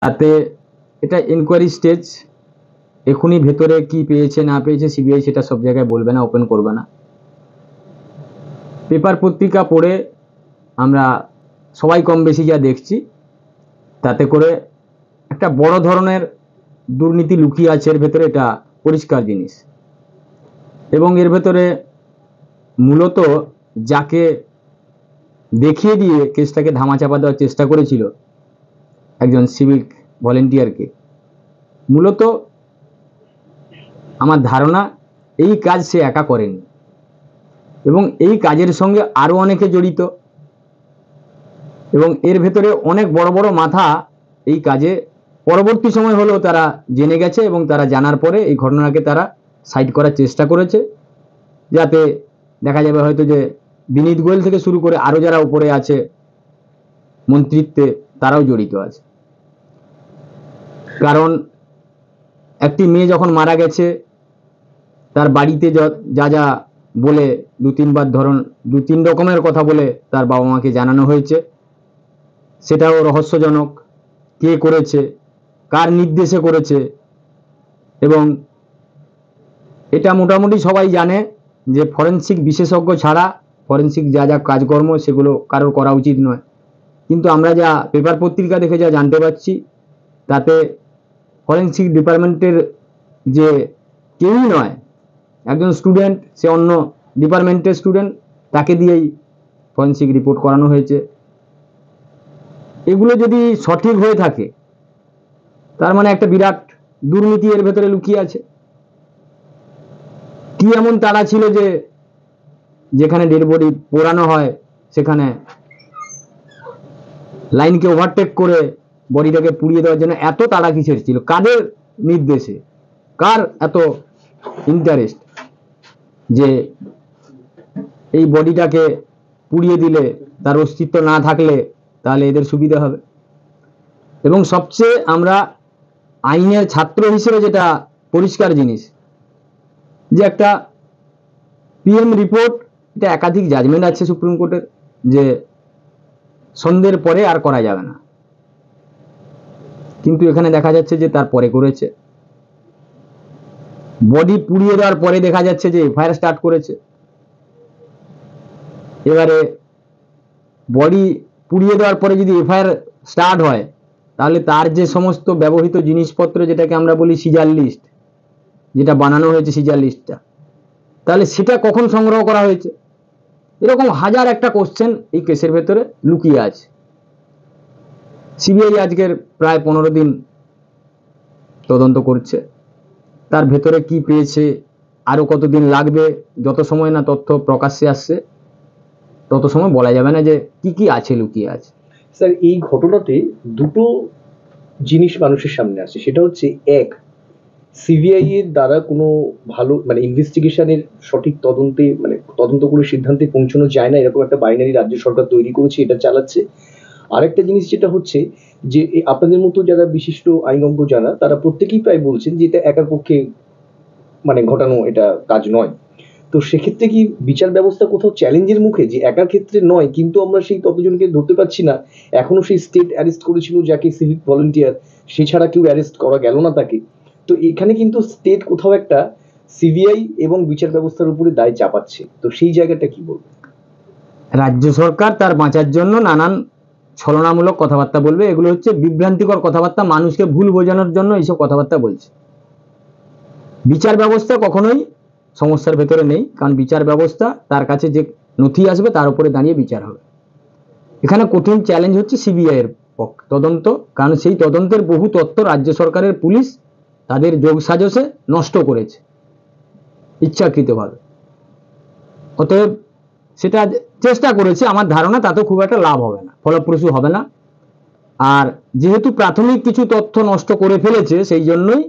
তাতে এটা enquiry stage, এখনই ভেতরে কি পেয়েছে না পেয়েছে সিবিআই সেটা সব জায়গায় বলবে না, ওপেন করবে না। পেপার পত্রিকা পড়ে আমরা সবাই কম বেশি যা দেখছি, তাতে করে একটা বড় ধরনের দুর্নীতি লুকিয়ে আছে এর ভেতরে, এটা পরিষ্কার জিনিস। এবং এর ভেতরে মূলত যাকে দেখিয়ে দিয়ে কেসটাকে ধামাচাপা দেওয়ার চেষ্টা করেছিল, একজন সিভিক ভলেন্টিয়ারকে, মূলত আমার ধারণা এই কাজ সে একা করেনি, এবং এই কাজের সঙ্গে আরও অনেকে জড়িত, এবং এর ভেতরে অনেক বড় বড় মাথা এই কাজে পরবর্তী সময় হলেও তারা জেনে গেছে, এবং তারা জানার পরে এই ঘটনাকে তারা সাইড করার চেষ্টা করেছে, যাতে দেখা যাবে হয়তো যে বিনীত গোয়েল থেকে শুরু করে আরও যারা উপরে আছে মন্ত্রিত্বে, তারাও জড়িত আছে। কারণ একটি মেয়ে যখন মারা গেছে, তার বাড়িতে যা যা বলে দু তিন রকমের কথা বলে তার বাবা মাকে জানানো হয়েছে, সেটাও রহস্যজনক। কে করেছে, কার নির্দেশে করেছে, এবং এটা মোটামুটি সবাই জানে যে ফরেনসিক বিশেষজ্ঞ ছাড়া ফরেনসিক যা যা কাজকর্ম সেগুলো কারোর করা উচিত নয়। কিন্তু আমরা যা পেপার পত্রিকা দেখে যা জানতে পারছি, তাতে ফরেনসিক ডিপার্টমেন্টের যে কেউই নয়, একজন স্টুডেন্ট, সে অন্য ডিপার্টমেন্টের স্টুডেন্ট, তাকে দিয়েই ফরেনসিক রিপোর্ট করানো হয়েছে। এগুলো যদি সঠিক হয়ে থাকে, তার মানে একটা বিরাট দুর্নীতি এর ভেতরে লুকিয়ে আছে। কি এমন তাড়া ছিল যে যেখানে ডেড বডি পোড়ানো হয় সেখানে লাইনকে ওভারটেক করে বডিটাকে পুড়িয়ে দেওয়ার জন্য এত তাড়া কিসের ছিল? কাদের নির্দেশে, কার এত ইন্টারেস্ট যে এই বডিটাকে পুড়িয়ে দিলে, তার অস্তিত্ব না থাকলে তাহলে এদের সুবিধা হবে? এবং সবচেয়ে আমরা আইনের ছাত্র হিসেবে যেটা পরিষ্কার জিনিস, যে একটা পিএম রিপোর্ট, এটা একাধিক জাজমেন্ট আছে সুপ্রিম কোর্টের, যে সন্ধ্যের পরে আর করা যাবে না, কিন্তু এখানে দেখা যাচ্ছে যে তারপরে করেছে। বডি পুড়িয়ে দেওয়ার পরে দেখা যাচ্ছে যে এফআইআর স্টার্ট করেছে। এবারে বডি পুড়িয়ে দেওয়ার পরে যদি এফআইআর স্টার্ট হয়, তাহলে তার যে সমস্ত ব্যবহৃত জিনিসপত্র, যেটাকে আমরা বলি সিজার লিস্ট, যেটা বানানো হয়েছে সিজার লিস্টটা, তাহলে সেটা কখন সংগ্রহ করা হয়েছে? এরকম হাজার একটা কোশ্চেন এই কেসের ভেতরে লুকিয়ে আছে। সিবিআই আজকের প্রায় 15 দিন তদন্ত করছে, তার ভেতরে কি পেয়েছে, আরো কতদিন লাগবে, যত সময় না তথ্য প্রকাশ্যে আসছে তত সময় বলা যাবে না যে কি কি আছে, লুকিয়ে আছে। স্যার, এই ঘটনাতে দুটো জিনিস মানুষের সামনে আসে, সেটা হচ্ছে এক, সিবিআই এর দ্বারা কোনো ভালো ইনভেস্টিগেশনের সঠিক তদন্তে তদন্ত করে সিদ্ধান্তে পৌঁছানো যায় না, এরকম একটা বাইনারি রাজ্য সরকার তৈরি করেছে, এটা চালাচ্ছে। আরেকটা জিনিস যেটা হচ্ছে যে আপনাদের মতো যারা বিশিষ্ট আইনজ্ঞ যারা, তারা প্রত্যেকেই প্রায় বলছেন যে এটা একার পক্ষে ঘটানো এটা কাজ নয়। তো সেক্ষেত্রে কি বিচার ব্যবস্থা কোথাও চ্যালেঞ্জের মুখে, যে একার ক্ষেত্রে নয় কিন্তু আমরা সেই ততজনকে ধরতে পারছি না, এখনো সেই স্টেট অ্যারেস্ট করেছিল যাকে সিভিক ভলেন্টিয়ার, সে ছাড়া কেউ অ্যারেস্ট করা গেল না তাকে। তো এখানে কিন্তু স্টেট কোথাও একটা সিবিআই এবং বিচার ব্যবস্থার উপরে দায় চাপাচ্ছে, তো সেই জায়গাটা কি বলবো? রাজ্য সরকার তার বাঁচার জন্য নানান ছলনামূলক কথাবার্তা বলবে, এগুলো হচ্ছে বিভ্রান্তিকর কথাবার্তা, মানুষকে ভুল বোঝানোর জন্য এইসব কথাবার্তা বলছে। বিচার ব্যবস্থা কখনোই সমস্যার ভেতরে নেই, কারণ বিচার ব্যবস্থা, তার কাছে যে নথি আসবে তার উপরে দাঁড়িয়ে বিচার হবে। এখানে কঠিন চ্যালেঞ্জ হচ্ছে সিবিআই এর তদন্ত, কারণ সেই তদন্তের বহু তথ্য রাজ্য সরকারের পুলিশ তাদের যোগসাজশে নষ্ট করেছে ইচ্ছাকৃতভাবে। অতএব সেটা চেষ্টা করেছে, আমার ধারণা তাতে খুব একটা লাভ হবে না, ফলপ্রসূ হবে না। আর যেহেতু প্রাথমিক কিছু তথ্য নষ্ট করে ফেলেছে, সেই জন্যই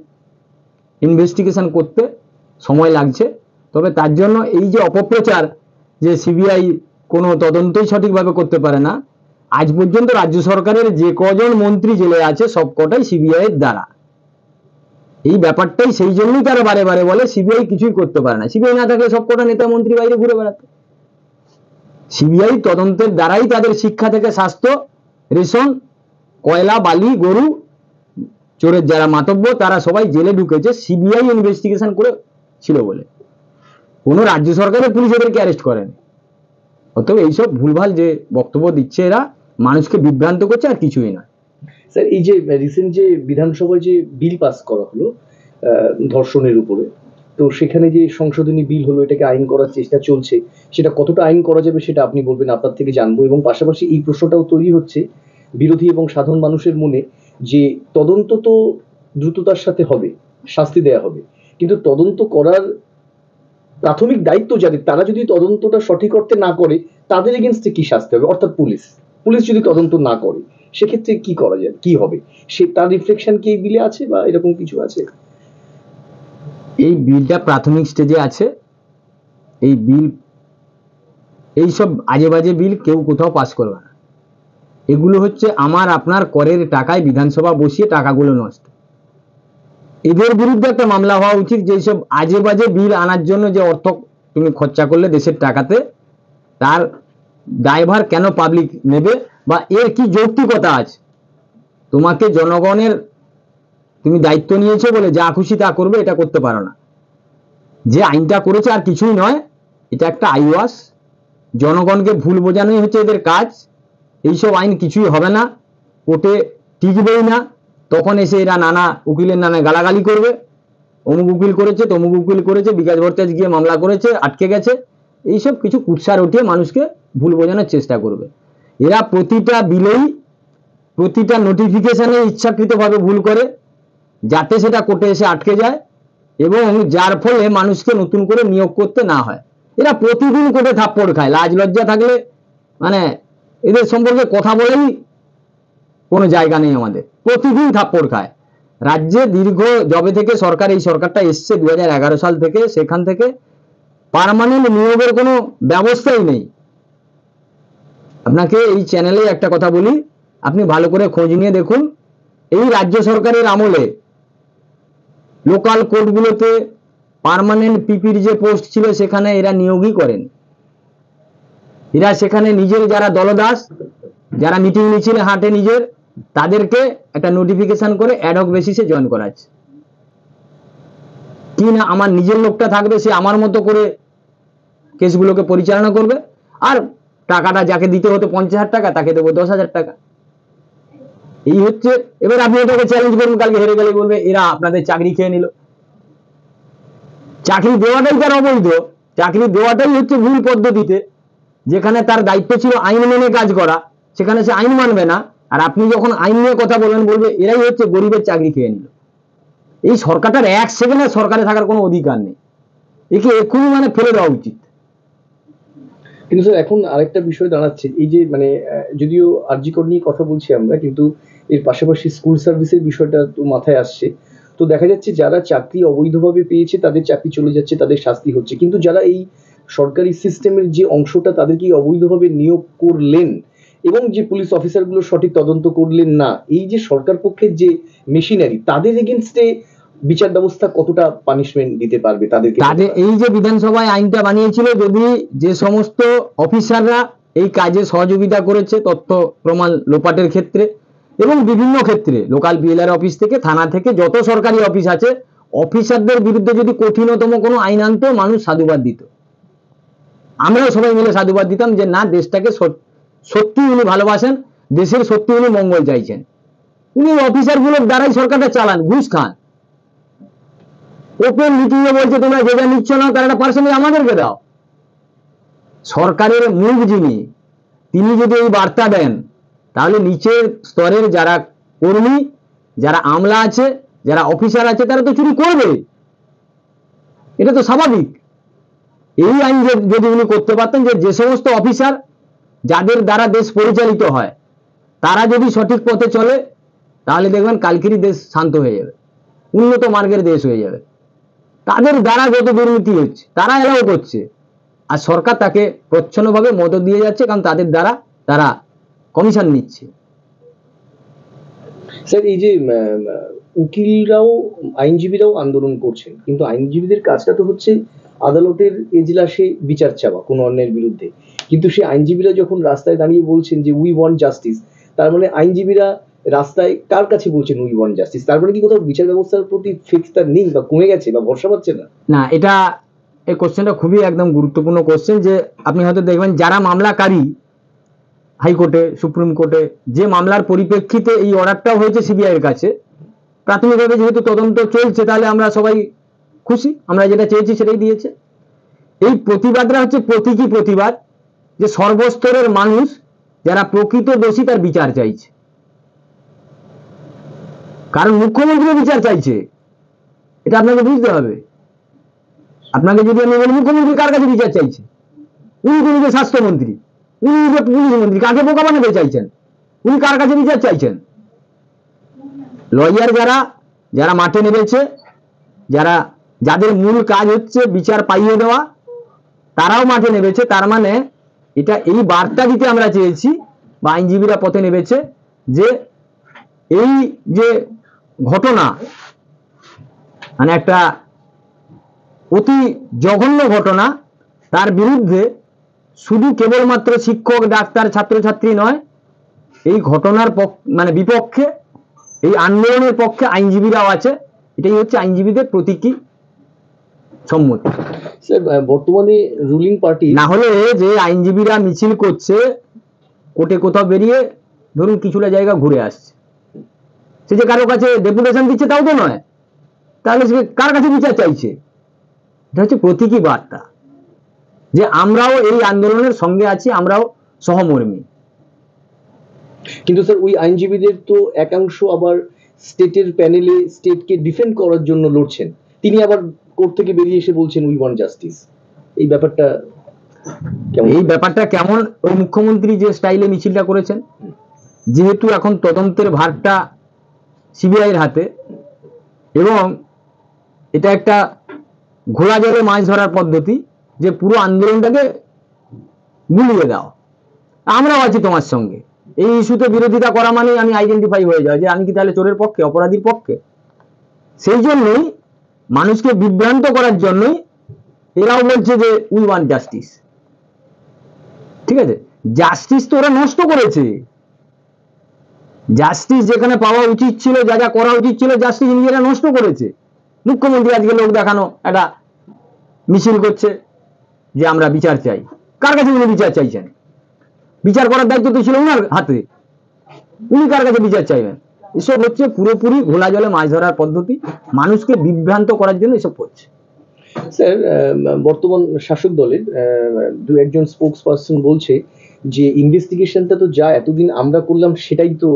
ইনভেস্টিগেশন করতে সময় লাগছে। তবে তার জন্য এই যে অপপ্রচার যে সিবিআই কোনো তদন্তই সঠিকভাবে করতে পারে না, আজ পর্যন্ত রাজ্য সরকারের যে কজন মন্ত্রী জেলে আছে সবকটাই সিবিআই এর দ্বারা, এই ব্যাপারটাই সেই জন্যই তারা বারে বারে বলে সিবিআই কিছুই করতে পারে না। সিবিআই না থাকলে সবকটা নেতা মন্ত্রী বাইরে ঘুরে বেড়াতো। সিবিআই তদন্তের দ্বারাই তাদের শিক্ষা থেকে স্বাস্থ্য, রেশন, কয়লা, বালি, গরু চোরের যারা মাতব্য তারা সবাই জেলে ঢুকেছে সিবিআই ইনভেস্টিগেশন করে ছিল বলে। কোনো রাজ্য সরকারের পুলিশ এদেরকে অ্যারেস্ট করেনি। অতএব এইসব ভুলভাল যে বক্তব্য দিচ্ছে এরা মানুষকে বিভ্রান্ত করছে, আর কিছুই না। স্যার, এই যে রিসেন্ট যে বিধানসভায় যে বিল পাস করা হলো ধর্ষণের উপরে, তো সেখানে যে সংশোধনী বিল হলো, এটাকে আইন করার চেষ্টা চলছে, সেটা কতটা আইন করা যাবে সেটা আপনি বলবেন, আপনার থেকে জানবো। এবং পাশাপাশি এই প্রশ্নটাও তৈরি হচ্ছে বিরোধী এবং সাধারণ মানুষের মনে, যে তদন্ত তো দ্রুততার সাথে হবে, শাস্তি দেয়া হবে, কিন্তু তদন্ত করার প্রাথমিক দায়িত্ব যাদের, তারা যদি তদন্তটা সঠিক অর্থে না করে, তাদের এগেনস্টে কি শাস্তি হবে? অর্থাৎ পুলিশ যদি তদন্ত না করে সেক্ষেত্রে কি করা যায়, কি হবে, সে তার রিফ্লেকশন কি এই বিলে আছে বা এরকম কিছু আছে? এই বিলটা প্রাথমিক স্টেজে আছে। এই বিল, এইসব আজে বাজে বিল কেউ কোথাও পাস করবে না। এগুলো হচ্ছে আমার আপনার করের টাকায় বিধানসভা বসিয়ে টাকাগুলো নষ্ট। এদের বিরুদ্ধে একটা মামলা হওয়া উচিত, যে সব আজে বাজে বিল আনার জন্য যে অর্থ তুমি খরচা করলে দেশের টাকাতে, তার দায়ভার কেন পাবলিক নেবে, বা এর কি যৌক্তিকতা আছে? তোমাকে জনগণের, তুমি দায়িত্ব নিয়েছো বলে যা খুশি তা করবে, এটা করতে পারো না। যে আইনটা করেছে আর কিছুই নয়, এটা একটা আইওয়াস। জনগণকে ভুল বোঝানোই হচ্ছে এদের কাজ। এইসব আইন কিছুই হবে না, কোর্টে টিকবেই না। তখন এসে এরা নানা উকিলের নামে গালাগালি করবে, অমুক উকিল করেছে, তমুক উকিল করেছে, বিকাশ ভট্টাচার্য গিয়ে মামলা করেছে, আটকে গেছে। এইসব কিছু কুৎসা রটিয়ে মানুষকে ভুল বোঝানোর চেষ্টা করবে। এরা প্রতিটা বিলেই, প্রতিটা নোটিফিকেশনে ইচ্ছাকৃতভাবে ভুল করে, যাতে সেটা কোর্টে এসে আটকে যায়, এবং যার ফলে মানুষকে নতুন করে নিয়োগ করতে না হয়। এরা প্রতিদিন কোর্টে থাপ্পড় খায়। লাজ লজ্জা থাকলে মানে এদের সম্পর্কে কথা বলেই কোনো জায়গা নেই আমাদের। প্রতিদিন থাপ্পড় খায়। রাজ্যে দীর্ঘ জবে থেকে সরকার, এই সরকারটা এসছে 2011 সাল থেকে, সেখান থেকে পার্মানেন্ট নিয়োগের কোনো ব্যবস্থাই নেই। আপনাকে এই চ্যানেলে একটা কথা বলি, আপনি ভালো করে খোঁজ নিয়ে দেখুন, এই রাজ্য সরকারের আমলে লোকাল কোর্টগুলোতে পার্মানেন্ট পিপির যে পোস্ট ছিল সেখানে এরা নিয়োগই করেন। এরা সেখানে নিজের যারা দলদাস, যারা মিটিং মিছিলে হাঁটে নিজের, তাদেরকে একটা নোটিফিকেশন করে অ্যাডহক বেসিসে জয়েন করাচ্ছে। কি না, আমার নিজের লোকটা থাকবে, সে আমার মতো করে কেসগুলোকে পরিচালনা করবে, আর টাকাটা যাকে দিতে হতো 50,000 টাকা, তাকে দেবো 10,000 টাকা। এই হচ্ছে। এবার আপনি এটাকে চ্যালেঞ্জ করুন, কালকে হেরে গেলে বলবে এরা আপনাদের চাকরি খেয়ে নিল। চাকরি দেওয়াটাই তার অবৈধ, চাকরি দেওয়াটাই হচ্ছে ভুল পদ্ধতিতে। যেখানে তার দায়িত্ব ছিল আইন মেনে কাজ করা, সেখানে সে আইন মানবে না। আর আপনি যখন আইন নিয়ে কথা বলবেন, বলবে এরাই হচ্ছে গরিবের চাকরি খেয়ে নিল। এই সরকারটার এক সেকেন্ডে সরকারে থাকার কোনো অধিকার নেই। একে এক্ষুনি ফেলে দেওয়া উচিত। কিন্তু স্যার, এখন আরেকটা বিষয় দাঁড়াচ্ছে, এই যে যদিও আরজি কর নিয়ে কথা বলছি আমরা, কিন্তু এর পাশাপাশি স্কুল সার্ভিসের বিষয়টা তো মাথায় আসছে। তো দেখা যাচ্ছে যারা চাকরি অবৈধভাবে পেয়েছে তাদের চাকরি চলে যাচ্ছে, তাদের শাস্তি হচ্ছে, কিন্তু যারা এই সরকারি সিস্টেমের যে অংশটা তাদেরকে অবৈধভাবে নিয়োগ করলেন এবং যে পুলিশ অফিসারগুলো সঠিক তদন্ত করলেন না, এই যে সরকার পক্ষের যে মেশিনারি, তাদের এগেনস্টে বিচার ব্যবস্থা কতটা পানিশমেন্ট দিতে পারবে তাদেরকে? তাদের এই যে বিধানসভায় আইনটা বানিয়েছিল, যদি যে সমস্ত অফিসাররা এই কাজে সহযোগিতা করেছে তথ্য প্রমাণ লোপাটের ক্ষেত্রে এবং বিভিন্ন ক্ষেত্রে, লোকাল বিএলআর অফিস থেকে, থানা থেকে, যত সরকারি অফিস আছে, অফিসারদের বিরুদ্ধে যদি কঠিনতম কোনো আইন আনতো, মানুষ সাধুবাদ দিত। আমরাও সবাই মিলে সাধুবাদ দিতাম যে না, দেশটাকে সত্যি উনি ভালোবাসেন, দেশের সত্যি উনি মঙ্গল চাইছেন। উনি অফিসারগুলোর দ্বারাই সরকারটা চালান, ঘুষ খান। ওপেন মিটিং এ বলছে তোমরা যে যা নিচ্ছ না, তার একটা পার্সেন্টেজ আমাদেরকে দাও। সরকারের মুখ যিনি, তিনি যদি এই বার্তা দেন, তাহলে নিচের স্তরের যারা কর্মী, যারা আমলা আছে, যারা অফিসার আছে, তারা তো চুরি করবে। এটা তো স্বাভাবিক। এই আইন যদি উনি করতে পারতেন, যে সমস্ত অফিসার যাদের দ্বারা দেশ পরিচালিত হয়, তারা যদি সঠিক পথে চলে, তাহলে দেখবেন কালকেরই দেশ শান্ত হয়ে যাবে, উন্নত মার্গের দেশ হয়ে যাবে। তাদের দ্বারা যত দুর্নীতি হচ্ছে, তারা এলাও করছে, আর সরকার তাকে প্রচ্ছন্নভাবে মদত দিয়ে যাচ্ছে, কারণ তাদের দ্বারা তারা কমিশন নিচ্ছে। স্যার, এই যে উকিলরাও, আইনজীবীরাও আন্দোলন করছেন, কিন্তু আইনজীবীদের কাজটা তো হচ্ছে আদালতের এজলাসে বিচার চাওয়া কোনো অন্যায়ের বিরুদ্ধে। কিন্তু সেই আইনজীবীরা যখন রাস্তায় দাঁড়িয়ে বলছেন যে উই ওয়ান্ট জাস্টিস, তার মানে আইনজীবীরা রাস্তায় কার কাছে বলছেন উই ওয়ান্ট জাস্টিস? তারপরে কি কোথাও বিচার ব্যবস্থার প্রতি ফেথটা নেই বা কমে গেছে বা ভরসা পাচ্ছে না? না, এটা এই কোশ্চেনটা খুবই একদম গুরুত্বপূর্ণ কোশ্চেন। যে আপনি হয়তো দেখবেন যারা মামলাকারী হাইকোর্টে, সুপ্রিম কোর্টে, যে মামলার পরিপ্রেক্ষিতে এই অর্ডারটাও হয়েছে সিবিআই এর কাছে, প্রাথমিকভাবে যেহেতু তদন্ত চলছে, তাহলে আমরা সবাই খুশি, আমরা যেটা চেয়েছি সেটাই দিয়েছে। এই প্রতিবাদটা হচ্ছে প্রতীকী প্রতিবাদ, যে সর্বস্তরের মানুষ যারা প্রকৃত দোষী তার বিচার চাইছে। কারণ মুখ্যমন্ত্রী বিচার চাইছে, এটা আপনাকে বুঝতে হবে। আপনাকে যদি আমি বলি মুখ্যমন্ত্রী কার কাছে বিচার চাইছে, উনি তো নিজে স্বাস্থ্যমন্ত্রী, উনি নিজে পুলিশ মন্ত্রী, কাকে বোকা বানাতে চাইছেন? উনি কার কাছে বিচার চাইছেন? লয়ার যারা মাঠে নেমেছে, যাদের মূল কাজ হচ্ছে বিচার পাইয়ে দেওয়া, তারাও মাঠে নেমেছে। তার মানে এটা এই বার্তা দিতে আমরা চেয়েছি, বা আইনজীবীরা পথে নেমেছে, যে এই যে ঘটনা, মানে একটা অতি জঘন্য ঘটনা, তার বিরুদ্ধে শুধু কেবলমাত্র শিক্ষক, ডাক্তার, ছাত্রছাত্রী নয়, এই ঘটনার মানে বিপক্ষে, এই আন্দোলনের পক্ষে আইনজীবীরাও আছে। এটাই হচ্ছে আইনজীবীদের প্রতীকী সম্মতি। স্যার, বর্তমানে রুলিং পার্টি না হলে যে আইনজীবীরা মিছিল করছে, কোর্টে কোথাও বেরিয়ে ধরুন কিছুটা জায়গা ঘুরে আসছে, সে যে কারো কাছে ডেপুটেশন দিচ্ছে তাও তো নয়, তাহলে সে কার কাছে বিচার চাইছে? এটা হচ্ছে প্রতীকী বার্তা, যে আমরাও এই আন্দোলনের সঙ্গে আছি, আমরাও সহমর্মী। কিন্তু স্যার, ওই আইনজীবীদের তো একাংশ আবার স্টেটের প্যানেলে স্টেটকে ডিফেন্ড করার জন্য লড়ছেন, তিনি আবার কোর্ট থেকে বেরিয়ে এসে বলছেন উই ওয়ান্ট জাস্টিস। এই ব্যাপারটা কেমন? ওই মুখ্যমন্ত্রী যে স্টাইলে মিছিলটা করেছেন, যেহেতু এখন তদন্তের ভারটা সিবিআই এর হাতে, এবং এটা একটা ঘোড়া জলে মাছ ধরার পদ্ধতি, যে পুরো আন্দোলনটাকে গুলিয়ে দাও, আমরাও আছি তোমার সঙ্গে। এই ইস্যুতে বিরোধিতা করা মানেই আমি আইডেন্টিফাই হয়ে যাই যে আমি কি তাহলে চোরের পক্ষে, অপরাধীর পক্ষে। সেই জন্যই মানুষকে বিভ্রান্ত করার জন্যই এরাও বলছে যে উই ওয়ান্ট জাস্টিস। ঠিক আছে, জাস্টিস তো ওরা নষ্ট করেছে। জাস্টিস যেখানে পাওয়া উচিত ছিল, যা যা করা উচিত ছিল, জাস্টিস নিজেরা নষ্ট করেছে। মুখ্যমন্ত্রী আজকে লোক দেখানো একটা মিছিল করছে যে আমরা বিচার চাই। কার কাছে উনি বিচার চাইছেন? বিচার করার দায়িত্ব তো ছিল উনার হাতে, উনি কার কাছে বিচার চাইবেন? এসব হচ্ছে পুরোপুরি ঘোলা জলে মাছ ধরার পদ্ধতি, মানুষকে বিভ্রান্ত করার জন্য এসব করছে। স্যার, বর্তমান শাসক দলের দু একজন স্পোক্স পারসন বলছে যে ইনভেস্টিগেশনটা তো যা এতদিন আমরা করলাম সেটাই তো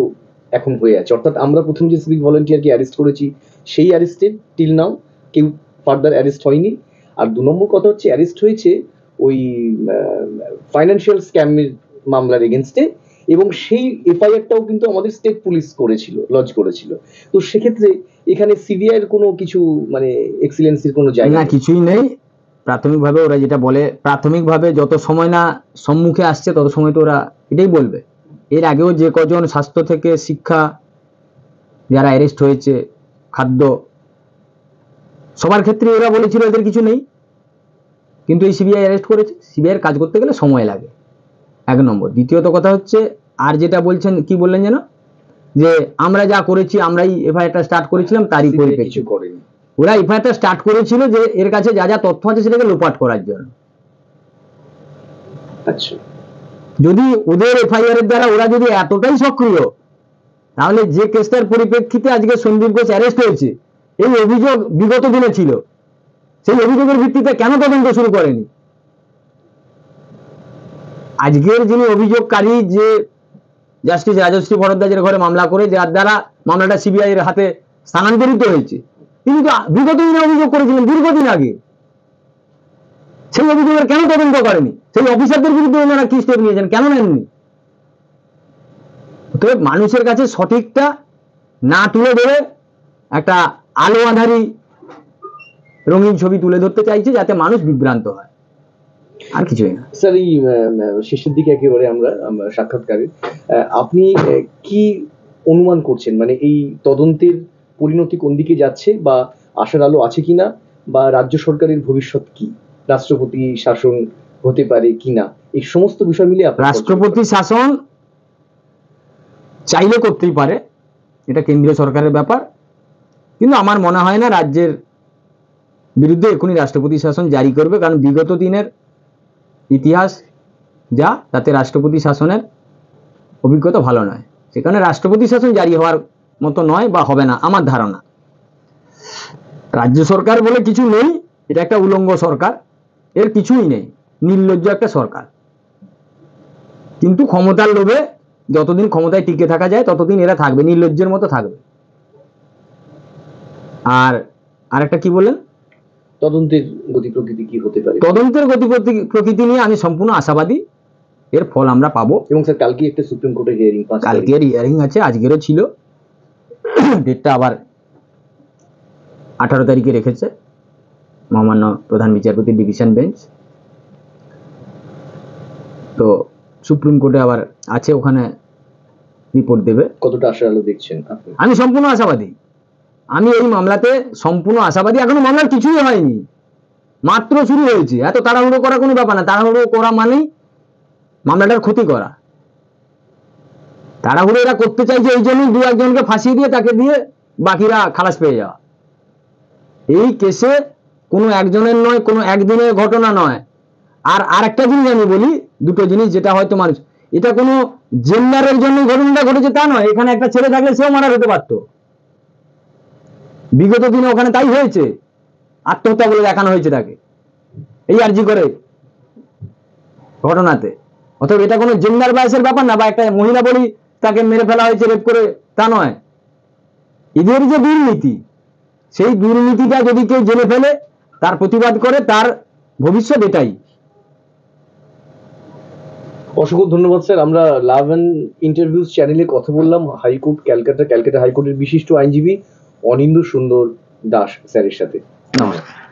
এখন হয়ে আছে, অর্থাৎ আমরা প্রথম যে সিভিক ভলেন্টিয়ারকে অ্যারেস্ট করেছি সেই অ্যারেস্টেড টিল নাও কেউ ফার্দার অ্যারেস্ট হয়নি। আর দু নম্বর কথা হচ্ছে অ্যারেস্ট হয়েছে ওই ফাইন্যান্সিয়াল স্ক্যামের মামলার এগেনস্টে, এবং সেই এফআইআরটাও কিন্তু আমাদের স্টেট পুলিশ লজ করেছিল। তো সেক্ষেত্রে এখানে সিবিআই এর কোনো কিছু মানে এক্সিলেন্সির কোনো জায়গা না, কিছুই নেই। প্রাথমিকভাবে ওরা যেটা বলে, প্রাথমিকভাবে যত সময় না সম্মুখে আসছে তত সময় তো ওরা এটাই বলবে। এর আগেও যে কজন স্বাস্থ্য থেকে শিক্ষা যারা অ্যারেস্ট হয়েছে, খাদ্য, সবার ক্ষেত্রে ওরা বলেছিল এদের কিছু নেই, কিন্তু এই সিবিআই অ্যারেস্ট করেছে। সিবিআই এর কাজ করতে গেলে সময় লাগে, এক নম্বর। দ্বিতীয়ত কথা হচ্ছে, আর যেটা বলছেন, কি বললেন যেন, যে আমরা যা করেছি, আমরাই এফআইআরটা স্টার্ট করেছিলাম, তারই পরিপ্রেক্ষিতে কিছু করেনি। ওরা এফআইআরটা স্টার্ট করেছিল যে এর কাছে যা যা তথ্য আছে সেটাকে লোপাট করার জন্য। আচ্ছা, যদি ওদের এফআইআর এর দ্বারা ওরা যদি এতটাই সক্রিয়, তাহলে যে কেসটার পরিপ্রেক্ষিতে আজকে সন্দীপ ঘোষ অ্যারেস্ট হয়েছে, এই অভিযোগ বিগত দিনে ছিল, সেই অভিযোগের ভিত্তিতে কেন তদন্ত শুরু করেনি? আজকের যিনি অভিযোগকারী, যে জাস্টিস রাজশ্রী ভরদ্বাজের ঘরে মামলা করে, যার দ্বারা মামলাটা সিবিআই এর হাতে স্থানান্তরিত হয়েছে, তিনি তো বিগত দিনে অভিযোগ করেছিলেন, দীর্ঘদিন আগে। সেই অভিযোগের কেন তদন্ত করেনি? সেই অফিসারদের বিরুদ্ধে ওনারা কি স্টেপ নিয়েছেন, কেন নেননি? তবে মানুষের কাছে সঠিকটা না তুলে ধরে একটা আলো আঁধারি রঙিন ছবি তুলে ধরতে চাইছে, যাতে মানুষ বিভ্রান্ত হয়, আর কিছুই না। স্যার, এই শেষের দিকে একেবারে আমরা সাক্ষাৎকারে আপনি কি অনুমান করছেন, মানে এই তদন্তের পরিণতি কোন দিকে যাচ্ছে, বা আশার আলো আছে কিনা, বা রাজ্য সরকারের ভবিষ্যৎ কি, রাষ্ট্রপতি শাসন হতে পারে কিনা, এই সমস্ত বিষয় মিলে রাষ্ট্রপতি শাসন চাইলে করতেই পারে, এটা কেন্দ্রীয় সরকারের ব্যাপার, কিন্তু আমার মনে হয় না রাজ্যের বিরুদ্ধে এখনই রাষ্ট্রপতি শাসন জারি করবে, কারণ বিগত দিনের ইতিহাস যা, তাতে রাষ্ট্রপতি শাসনের অভিজ্ঞতা ভালো নয়। সেখানে রাষ্ট্রপতি শাসন জারি হওয়ার মতো নয় বা হবে না আমার ধারণা। রাজ্য সরকার বলে কিছু নেই, এটা একটা উলঙ্গ সরকার, এর কিছুই নেই, নির্লজ্জ একটা সরকার। কিন্তু ক্ষমতার লোভে যতদিন ক্ষমতায় টিকে থাকা যায় ততদিন এরা থাকবে, নির্লজ্জের মতো থাকবে। আর আরেকটা কি বললেন, তদন্তের গতি প্রকৃতি কি হতে পারে? তদন্তের গতি প্রকৃতি নিয়ে আমি সম্পূর্ণ আশাবাদী, এর ফল আমরা পাবো। এবং স্যার কালকে একটা সুপ্রিম কোর্টের হিয়ারিং, কালকের হিয়ারিং আছে, আজকেরও ছিল, ডেটটা আবার 18 তারিখে রেখেছে মহামান্য প্রধান বিচারপতি ডিভিশন বেঞ্চ। তো সুপ্রিম কোর্টে আবার আছে, ওখানে রিপোর্ট দেবে। কতটা আশার আলো দেখছেন আপনি? আমি সম্পূর্ণ আশাবাদী, আমি এই মামলাতে সম্পূর্ণ আশাবাদী। এখনো মামলার কিছুই হয়নি, মাত্র শুরু হয়েছে। এত তাড়াহুড়ো করা কোনো ব্যাপার না, তাড়াহুড়ো করা মানেই মামলাটার ক্ষতি করা। তাড়াহুড়ো এরা করতে চাইছে এই জন্যই 2-1 জনকে ফাঁসিয়ে দিয়ে তাকে দিয়ে বাকিরা খালাস পেয়ে যাওয়া। এই কেসে কোনো একজনের নয়, কোনো একদিনের ঘটনা নয়। আর আরেকটা জিনিস আমি বলি, দুটো জিনিস যেটা হয়তো মানুষ, এটা কোনো জেন্ডারের জন্য ঘটনাটা ঘটেছে তা নয়। এখানে একটা ছেলে থাকলে সেও মারা হতে পারতো, বিগত দিনে ওখানে তাই হয়েছে, আত্মহত্যা বলে দেখানো হয়েছে তাকে এই আরজি করে ঘটনাতে। অথবা এটা কোনো জেন্ডার বায়াসের ব্যাপার না, বা একটা মহিলা বলি তাকে মেরে ফেলা হয়েছে, রেপ করে, তা নয়। এদের যে দুর্নীতি, সেই দুর্নীতিটা যদি কেউ জেনে ফেলে, তার প্রতিবাদ করে, তার ভবিষ্যৎ এটাই। অসংখ্য ধন্যবাদ স্যার। আমরা লাভ অ্যান্ড ইন্টারভিউজ চ্যানেলে কথা বললাম হাইকোর্ট ক্যালকাটা হাইকোর্টের বিশিষ্ট আইনজীবী অনিন্দ্য সুন্দর দাস স্যারের সাথে। নমস্কার।